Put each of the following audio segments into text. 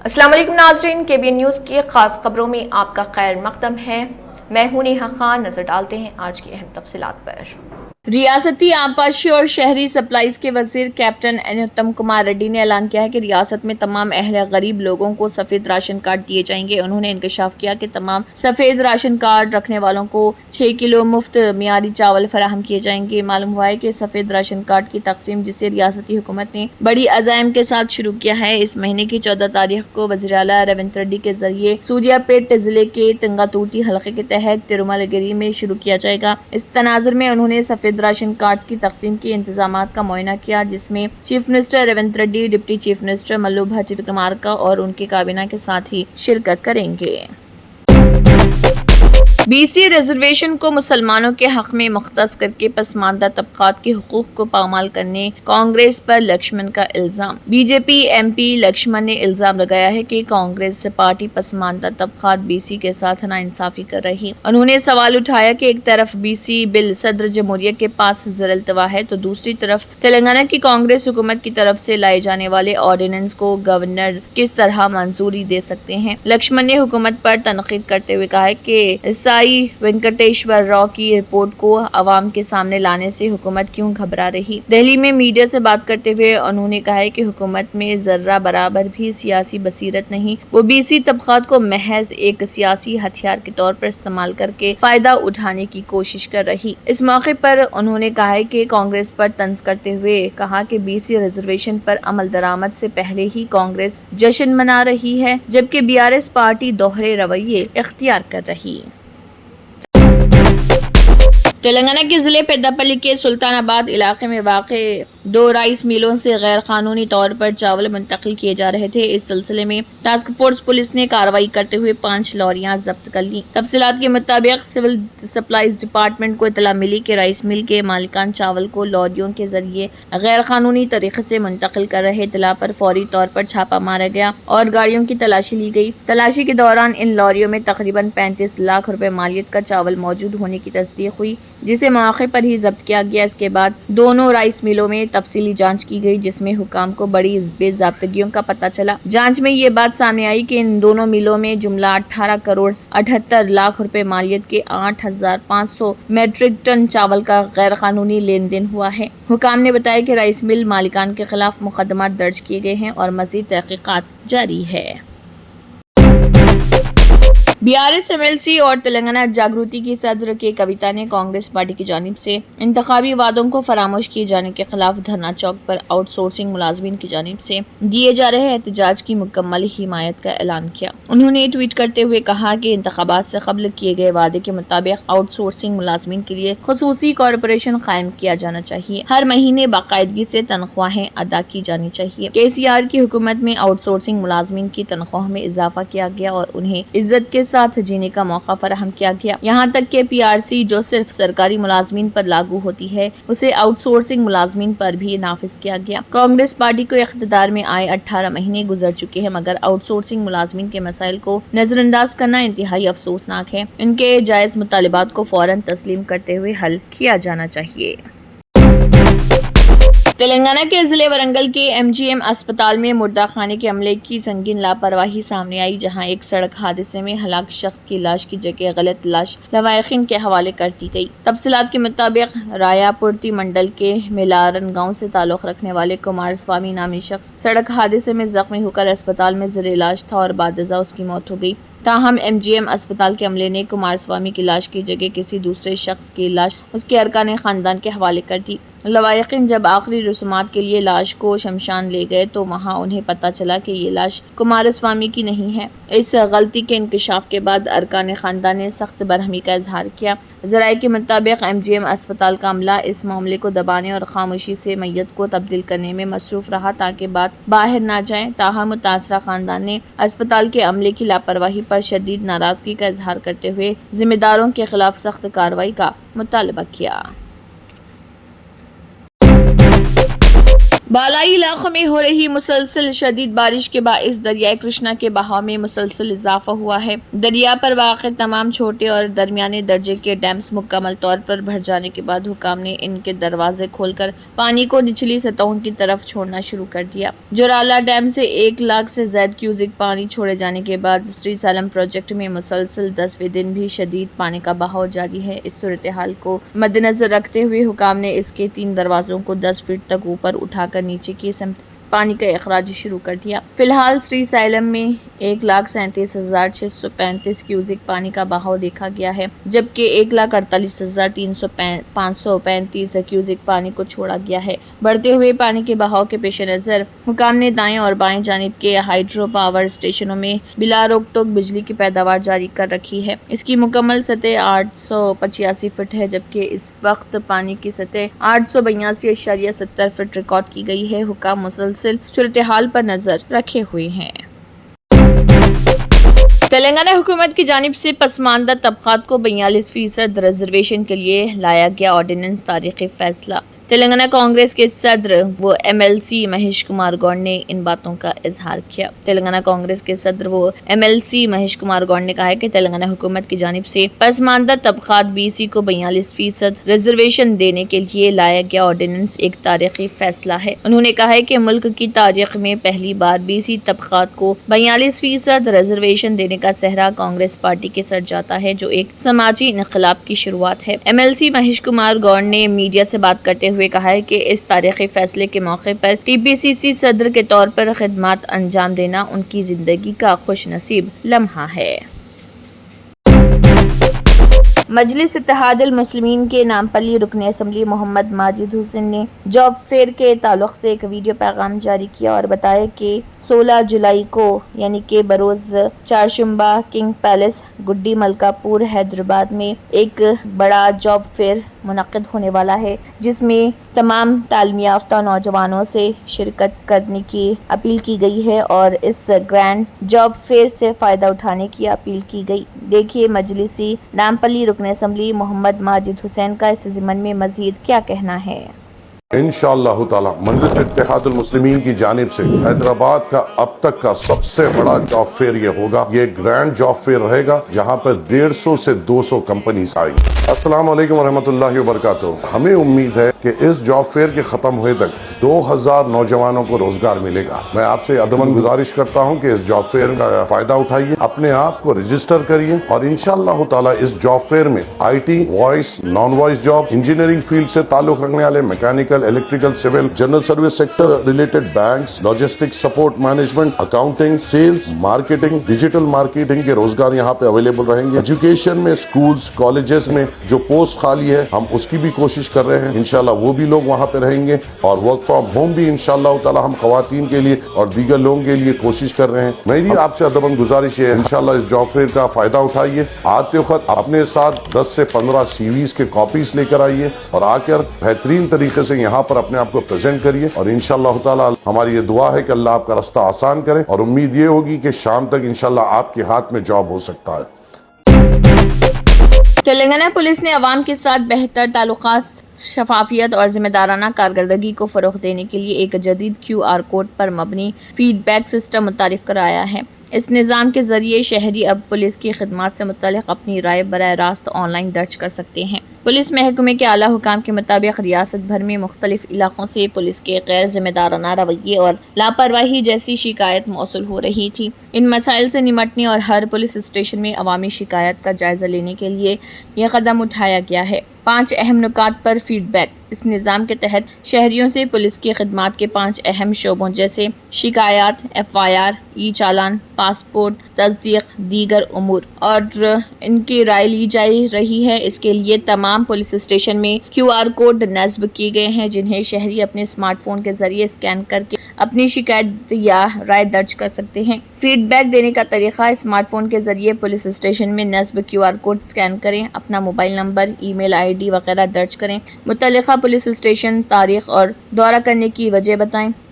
السلام علیکم ناظرین، KBN نیوز کی خاص خبروں میں آپ کا خیر مقدم ہے۔ میں ہوں نیہا خان۔ نظر ڈالتے ہیں آج کی اہم تفصیلات پر۔ ریاستی آبپاشی اور شہری سپلائز کے وزیر کیپٹن اتم کمار ریڈی نے اعلان کیا ہے کہ ریاست میں تمام اہل غریب لوگوں کو سفید راشن کارڈ دیے جائیں گے۔ انہوں نے انکشاف کیا کہ تمام سفید راشن کارڈ رکھنے والوں کو 6 کلو مفت معیاری چاول فراہم کیے جائیں گے۔ معلوم ہوا ہے کہ سفید راشن کارڈ کی تقسیم، جسے ریاستی حکومت نے بڑی عزائم کے ساتھ شروع کیا ہے، اس مہینے کی 14 تاریخ کو وزیر اعلیٰ ریونت ریڈی کے ذریعے سوریا پیٹ ضلع کے تنگاتورتی حلقے کے تحت ترومل گیری میں شروع کیا جائے گا۔ اس تناظر میں انہوں نے سفید راشن کارڈز کی تقسیم کے انتظامات کا معائنہ کیا، جس میں chief minister Revanth Reddy, deputy chief minister ملو بھٹی وکرمارکا اور ان کی کابینہ کے ساتھی شرکت کریں گے۔ BC ریزرویشن کو مسلمانوں کے حق میں مختص کر کے پسماندہ طبقات کے حقوق کو پامال کرنے کانگریس پر لکشمن کا الزام۔ BJP MP لکشمن نے الزام لگایا ہے کہ کانگریس پارٹی پسماندہ طبقات BC کے ساتھ ناانصافی کر رہی۔ انہوں نے سوال اٹھایا کہ ایک طرف BC بل صدر جمہوریہ کے پاس زیر التوا ہے تو دوسری طرف تلنگانہ کی کانگریس حکومت کی طرف سے لائے جانے والے آرڈیننس کو گورنر کس طرح منظوری دے سکتے ہیں۔ لکشمن نے حکومت پر تنقید کرتے ہوئے کہا کہ وینکٹیشور راؤ کی رپورٹ کو عوام کے سامنے لانے سے حکومت کیوں گھبرا رہی۔ دہلی میں میڈیا سے بات کرتے ہوئے انہوں نے کہا کہ حکومت میں ذرہ برابر بھی سیاسی بصیرت نہیں، وہ BC طبقات کو محض ایک سیاسی ہتھیار کے طور پر استعمال کر کے فائدہ اٹھانے کی کوشش کر رہی۔ اس موقع پر انہوں نے کہا کہ کانگریس پر طنز کرتے ہوئے کہا کہ BC ریزرویشن پر عمل درآمد سے پہلے ہی کانگریس جشن منا رہی ہے، جبکہ BRS پارٹی دوہرے رویے اختیار کر رہی۔ تلنگانہ کے ضلع پیداپلی کے سلطان آباد علاقے میں واقع 2 رائس میلوں سے غیر قانونی طور پر چاول منتقل کیے جا رہے تھے۔ اس سلسلے میں ٹاسک فورس پولیس نے کارروائی کرتے ہوئے 5 لوریاں ضبط کر لیں۔ تفصیلات کے مطابق سول سپلائز ڈپارٹمنٹ کو اطلاع ملی کہ رائس مل کے مالکان چاول کو لوریوں کے ذریعے غیر قانونی طریقے سے منتقل کر رہے۔ اطلاع پر فوری طور پر چھاپہ مارا گیا اور گاڑیوں کی تلاشی لی گئی۔ تلاشی کے دوران ان لوریوں میں تقریباً 35 لاکھ روپے مالیت کا چاول موجود ہونے کی تصدیق ہوئی، جسے موقع پر ہی ضبط کیا گیا۔ اس کے بعد دونوں رائس ملوں میں تفصیلی جانچ کی گئی، جس میں حکام کو بڑی بے ضابطگیوں کا پتہ چلا۔ جانچ میں یہ بات سامنے آئی کہ ان دونوں ملوں میں جملہ 18 کروڑ 78 لاکھ روپے مالیت کے 8,500 میٹرک ٹن چاول کا غیر قانونی لین دین ہوا ہے۔ حکام نے بتایا کہ رائس مل مالکان کے خلاف مقدمات درج کیے گئے ہیں اور مزید تحقیقات جاری ہے۔ BRS MLC اور تلنگانہ جاگرتی کی صدر کے کویتا نے کانگریس پارٹی کی جانب سے انتخابی وعدوں کو فراموش کیے جانے کے خلاف دھرنا چوک پر آؤٹ سورسنگ ملازمین کی جانب سے دیے جا رہے احتجاج کی مکمل حمایت کا اعلان کیا۔ انہوں نے ٹویٹ کرتے ہوئے کہا کہ انتخابات سے قبل کیے گئے وعدے کے مطابق آؤٹ سورسنگ ملازمین کے لیے خصوصی کارپوریشن قائم کیا جانا چاہیے۔ ہر مہینے باقاعدگی سے تنخواہیں ادا کی جانی چاہیے۔ KCR کی حکومت میں آؤٹ سورسنگ ملازمین کی تنخواہ میں اضافہ کیا گیا اور انہیں عزت کے ساتھ جینے کا موقع فراہم کیا گیا۔ یہاں تک کہ PRC جو صرف سرکاری ملازمین پر لاگو ہوتی ہے، اسے آؤٹ سورسنگ ملازمین پر بھی نافذ کیا گیا۔ کانگریس پارٹی کو اقتدار میں آئے 18 مہینے گزر چکے ہیں، مگر آؤٹ سورسنگ ملازمین کے مسائل کو نظر انداز کرنا انتہائی افسوسناک ہے۔ ان کے جائز مطالبات کو فوراً تسلیم کرتے ہوئے حل کیا جانا چاہیے۔ تلنگانہ کے ضلع ورنگل کے MGM اسپتال میں مردہ خانے کے عملے کی سنگین لاپرواہی سامنے آئی، جہاں ایک سڑک حادثے میں ہلاک شخص کی لاش کی جگہ غلط لاش لواحقین کے حوالے کر دی گئی۔ تفصیلات کے مطابق رایا پورتی منڈل کے میلارن گاؤں سے تعلق رکھنے والے کمار سوامی نامی شخص سڑک حادثے میں زخمی ہو کر اسپتال میں زیر علاج تھا اور بعد ازاں اس کی موت ہو گئی۔ تاہم MGM اسپتال کے عملے نے کمار سوامی کی لاش کی جگہ کسی دوسرے شخص کی لاش اس کے ارکان خاندان کے حوالے کر دی۔ لواحقین جب آخری رسومات کے لیے لاش کو شمشان لے گئے تو وہاں انہیں پتہ چلا کہ یہ لاش کمار سوامی کی نہیں ہے۔ اس غلطی کے انکشاف کے بعد ارکان خاندان نے سخت برہمی کا اظہار کیا۔ ذرائع کے مطابق MGM اسپتال کا عملہ اس معاملے کو دبانے اور خاموشی سے میت کو تبدیل کرنے میں مصروف رہا تاکہ بات باہر نہ جائے۔ تاہم متاثرہ خاندان نے اسپتال کے عملے کی لاپرواہی پر شدید ناراضگی کا اظہار کرتے ہوئے ذمہ داروں کے خلاف سخت کارروائی کا مطالبہ کیا۔ بالائی علاقوں میں ہو رہی مسلسل شدید بارش کے باعث دریائے کرشنا کے بہاؤ میں مسلسل اضافہ ہوا ہے۔ دریا پر واقع تمام چھوٹے اور درمیانے درجے کے ڈیمز مکمل طور پر بھر جانے کے بعد حکام نے ان کے دروازے کھول کر پانی کو نچلی سطحوں کی طرف چھوڑنا شروع کر دیا۔ جورالا ڈیم سے 1 لاکھ سے زائد کیوسک پانی چھوڑے جانے کے بعد سری سیلم پروجیکٹ میں مسلسل 10ویں دن بھی شدید پانی کا بہاؤ جاری ہے۔ اس صورتحال کو مد نظر رکھتے ہوئے حکام نے اس کے 3 دروازوں کو 10 فٹ تک اوپر اٹھا کر نیچے کی سمت پانی کا اخراج شروع کر دیا۔ فی الحال سری سیلم میں 1,37,635 کیوسک پانی کا بہاؤ دیکھا گیا ہے، جبکہ 1,48,535 کیوسک پانی کو چھوڑا گیا ہے۔ بڑھتے ہوئے پانی کے بہاؤ کے پیش نظر حکام نے دائیں اور بائیں جانب کے ہائیڈرو پاور اسٹیشنوں میں بلا روک ٹوک بجلی کی پیداوار جاری کر رکھی ہے۔ اس کی مکمل سطح 885 فٹ ہے، جبکہ اس وقت پانی کی سطح 882.70 فٹ ریکارڈ کی گئی ہے۔ حکام مسلسل صورتحال پر نظر رکھے ہوئے ہیں۔ تلنگانہ حکومت کی جانب سے پسماندہ طبقات کو 42% ریزرویشن کے لیے لایا گیا آرڈیننس تاریخی فیصلہ۔ تلنگانہ کانگریس کے صدر و MLC مہیش کمار گوڑ نے ان باتوں کا اظہار کیا۔ تلنگانہ کانگریس کے صدر و MLC مہیش کمار گوڑ نے کہا ہے کہ تلنگانہ حکومت کی جانب سے پسماندہ طبقات BC کو 42% ریزرویشن دینے کے لیے لایا گیا آرڈیننس ایک تاریخی فیصلہ ہے۔ انہوں نے کہا ہے کہ ملک کی تاریخ میں پہلی بار BC طبقات کو 42% ریزرویشن دینے کا صحرا کانگریس پارٹی کے سر جاتا ہے، جو ایک سماجی انقلاب کی شروعات ہے۔ MLC مہیش کمار گوڑ نے میڈیا سے بات کرتے ہوئے کہا ہے کہ اس تاریخی فیصلے کے موقع پر TPCC صدر کے طور پر خدمات انجام دینا ان کی زندگی کا خوش نصیب لمحہ ہے۔ مجلس اتحاد المسلمین کے نامپلی رکن اسمبلی محمد ماجد حسین نے جاب فیئر کے تعلق سے ایک ویڈیو پیغام جاری کیا اور بتایا کہ 16 جولائی کو یعنی کہ بروز چارشنبہ کنگ پیلس گڈی ملکا پور حیدرآباد میں ایک بڑا جاب فیئر منعقد ہونے والا ہے، جس میں تمام تعلیم یافتہ نوجوانوں سے شرکت کرنے کی اپیل کی گئی ہے اور اس گرینڈ جاب فیئر سے فائدہ اٹھانے کی اپیل کی گئی۔ دیکھیے مجلسی نامپلی رکن اسمبلی محمد ماجد حسین کا اس ضمن میں مزید کیا کہنا ہے۔ انشاءاللہ تعالی مجلس اتحاد المسلمین کی جانب سے حیدرآباد کا اب تک کا سب سے بڑا جاب فیئر یہ ہوگا، یہ گرینڈ جاب فیئر رہے گا، جہاں پر 150 سے 200 کمپنیز آئیں گی۔ السلام علیکم ورحمۃ اللہ وبرکاتہ۔ ہمیں امید ہے کہ اس جاب فیئر کے ختم ہوئے تک 2000 نوجوانوں کو روزگار ملے گا۔ میں آپ سے ادباً گزارش کرتا ہوں کہ اس جاب فیئر کا فائدہ اٹھائیے، اپنے آپ کو رجسٹر کریے اور انشاءاللہ تعالی اس جاب فیئر میں IT، voice, non voice job, engineering field سے تعلق رکھنے والے mechanical, electrical, civil, general service sector related banks, logistic, support management, accounting, sales, marketing, digital marketing کے روزگار یہاں پہ اویلیبل رہیں گے۔ ایجوکیشن میں اسکولز، کالجز میں جو پوسٹ خالی ہے ہم اس کی بھی کوشش کر رہے ہیں، انشاءاللہ وہ بھی لوگ وہاں پہ رہیں گے، اور ورک فرام ہوم بھی انشاءاللہ تعالی ہم خواتین کے لیے اور دیگر لوگوں کے لیے کوشش کر رہے ہیں۔ میری آپ سے ادباً گزارش ہے انشاءاللہ اس جاب فیئر کا فائدہ اٹھائیے، آتے وقت اپنے ساتھ 10 سے 15 CVs کے کاپیز لے کر آئیے اور آ کر بہترین طریقے سے یہاں پر اپنے آپ کو پریزنٹ کریے، اور انشاءاللہ تعالی ہماری یہ دعا ہے کہ اللہ آپ کا رستہ آسان کرے، اور امید یہ ہوگی کہ شام تک انشاءاللہ آپ کے ہاتھ میں جاب ہو سکتا ہے۔ تلنگانہ پولیس نے عوام کے ساتھ بہتر تعلقات، شفافیت اور ذمہ دارانہ کارکردگی کو فروغ دینے کے لیے ایک جدید QR کوڈ پر مبنی فیڈ بیک سسٹم متعارف کرایا ہے۔ اس نظام کے ذریعے شہری اب پولیس کی خدمات سے متعلق اپنی رائے براہ راست آن لائن درج کر سکتے ہیں۔ پولیس محکمے کے اعلیٰ حکام کے مطابق ریاست بھر میں مختلف علاقوں سے پولیس کے غیر ذمہ دارانہ رویے اور لاپرواہی جیسی شکایت موصول ہو رہی تھی۔ ان مسائل سے نمٹنے اور ہر پولیس اسٹیشن میں عوامی شکایت کا جائزہ لینے کے لیے یہ قدم اٹھایا گیا ہے۔ 5 اہم نکات پر فیڈ بیک۔ اس نظام کے تحت شہریوں سے پولیس کی خدمات کے 5 اہم شعبوں جیسے شکایات، FIR، ای چالان، پاسپورٹ، تصدیق، دیگر امور اور ان کی رائے لی جا رہی ہے۔ اس کے لیے تمام پولیس اسٹیشن میں QR کوڈ نصب کیے گئے ہیں، جنہیں شہری اپنے اسمارٹ فون کے ذریعے اسکین کر کے اپنی شکایت یا رائے درج کر سکتے ہیں۔ فیڈ بیک دینے کا طریقہ: اسمارٹ فون کے ذریعے پولیس اسٹیشن میں نصب QR کوڈ اسکین کریں، اپنا موبائل نمبر، ای میل ID وغیرہ درج کریں، متعلقہ پولیس اسٹیشن، تاریخ اور دورہ کرنے کی وجہ بتائیں،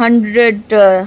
100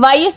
YS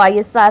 YSR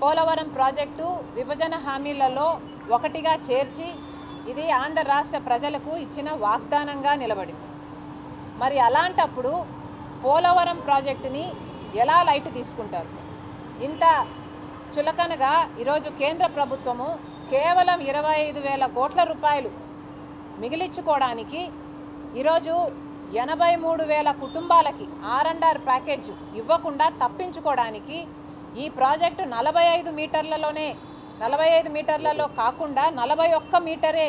పోలవరం ప్రాజెక్టు విభజన హామీలలో ఒకటిగా చేర్చి ఇది ఆంధ్ర రాష్ట్ర ప్రజలకు ఇచ్చిన వాగ్దానంగా నిలబడింది. మరి అలాంటప్పుడు పోలవరం ప్రాజెక్టుని ఎలా లైట్ తీసుకుంటారు? ఇంత చులకనగా ఈరోజు కేంద్ర ప్రభుత్వము కేవలం 25,000 కోట్ల రూపాయలు మిగిలించుకోవడానికి ఈరోజు 83,000 కుటుంబాలకి R&R ప్యాకేజ్ ఇవ్వకుండా తప్పించుకోవడానికి ఈ ప్రాజెక్టు 45 మీటర్లలోనే 45 మీటర్లలో కాకుండా 41 మీటరే।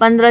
15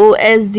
OSD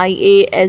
IAS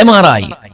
MRI,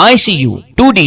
ICU, 2D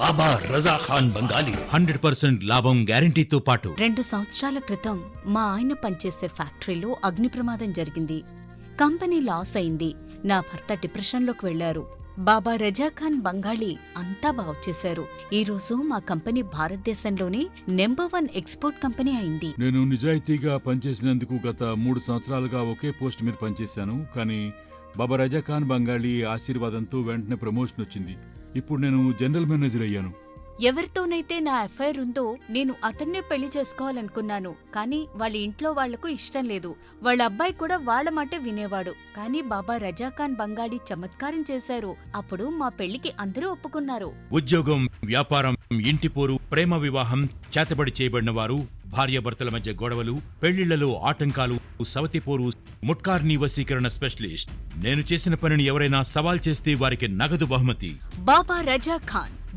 బాబా రజా ఖాన్ బంగాలి 100% లాభం గ్యారంటీతో పాటు 2 సంవత్సరాల క్రితం మా ఆయన పనిచేసే ఫ్యాక్టరీలో అగ్ని ప్రమాదం జరిగింది. కంపెనీ లాస్ అయింది. నా భర్త డిప్రెషన్లోకి వెళ్లారు. బాబా రజాఖాన్ బంగాళీ అంతా బాగుచేశారు. ఈ రోజు మా కంపెనీ భారతదేశంలోనే నెంబర్ 1 ఎక్స్పోర్ట్ కంపెనీ అయింది. నేను నిజాయితీగా పనిచేసినందుకు గత 3 సంవత్సరాలుగా ఒకే పోస్ట్ మీద పనిచేశాను. కానీ బాబా రజాఖాన్ బంగాళీ ఆశీర్వాదంతో వెంటనే ప్రమోషన్ వచ్చింది. ఇప్పుడు నేను జనరల్ మేనేజర్ అయ్యాను. ఎవరితోనైతే నా అఫైర్ ఉందో నేను అతన్నే పెళ్లి చేసుకోవాలనుకున్నాను. కానీ వాళ్ళ ఇంట్లో వాళ్లకు ఇష్టం లేదు. వాళ్ళ అబ్బాయి కూడా వాళ్ళ మాటే వినేవాడు. కానీ బాబా రజాఖాన్ బంగాళీ చమత్కారం చేశారు. అప్పుడు మా పెళ్లికి అందరూ ఒప్పుకున్నారు. ఉద్యోగం, వ్యాపారం, ఇంటి పోరు, ప్రేమ వివాహం చేతబడి చేయబడిన వారు భార్యాభర్తల మధ్య గొడవలు, పెళ్లిళ్లలో ఆటంకాలు, సవతిపోరు, ముట్కార్ని వశీకరణ స్పెషలిస్ట్. నేను చేసిన పనిని ఎవరైనా సవాల్ చేస్తే వారికి నగదు బహుమతి. బాబా రజా ఖాన్,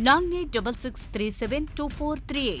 9866372438।